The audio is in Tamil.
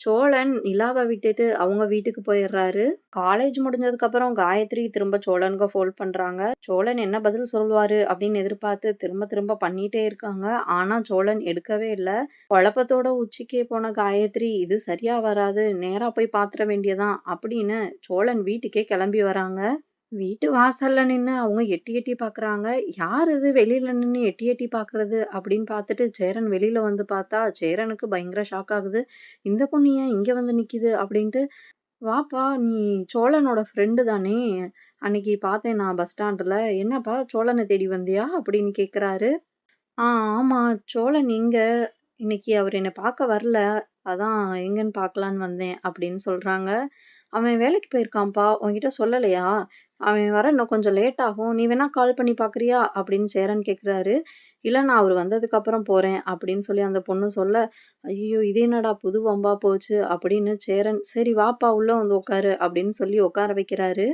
சோழன் நிலாவ விட்டுட்டு அவங்க வீட்டுக்கு போயிடுறாரு. காலேஜ் முடிஞ்சதுக்கப்புறம் காயத்ரி திரும்ப சோழனுக்கு ஃபோன் பண்றாங்க. சோழன் என்ன பதில் சொல்வாரு அப்படின்னு எதிர்பார்த்து திரும்ப திரும்ப பண்ணிட்டே இருக்காங்க. ஆனா சோழன் எடுக்கவே இல்ல. குழப்பத்தோட உச்சிக்கே போன காயத்ரி, இது சரியா வராது. நேரா போய் பாத்துற வேண்டியதான் அப்படின்னு சோழன் வீட்டுக்கே கிளம்பி வராங்க. வீட்டு வாசல்ல நின்னு அவங்க எட்டி எட்டி பாக்குறாங்க. யார் இது வெளியில நின்னு எட்டி எட்டி பாக்குறது அப்படின்னு பார்த்துட்டு சேரன் வெளியில வந்து பார்த்தா, சேரனுக்கு பயங்கர ஷாக் ஆகுது. இந்த பொண்ணு ஏன் இங்க வந்து நிக்குது அப்படின்ட்டு, "வாப்பா நீ சோழனோட ஃப்ரெண்டு தானே? அன்னைக்கு பார்த்தேன் நான் பஸ் ஸ்டாண்டுல. என்னப்பா சோழன தேடி வந்தியா?" அப்படின்னு கேட்குறாரு. "ஆ ஆமா. சோழன் எங்க? இன்னைக்கு அவரு என்ன பார்க்க வரல. அதான் எங்கன்னு பார்க்கலான்னு வந்தேன்." அப்படின்னு சொல்றாங்க. "அவன் வேலைக்கு போயிருக்கான்ப்பா. உன்கிட்ட சொல்லலையா? அவன் வர இன்னும் கொஞ்சம் லேட் ஆகும். நீ வேணா கால் பண்ணி பார்க்குறியா?" அப்படின்னு சேரன் கேட்குறாரு. "இல்ல நான் அவரு வந்ததுக்கப்புறம் போறேன்." அப்படின்னு சொல்லி அந்த பொண்ணு சொல்ல, "ஐயய்யோ! இது என்னடா புது வம்பா போச்சு." அப்படின்னு சேரன், "சரி வாப்பா உள்ள வந்து உட்காரு." அப்படின்னு சொல்லி உட்கார வைக்கிறாரு.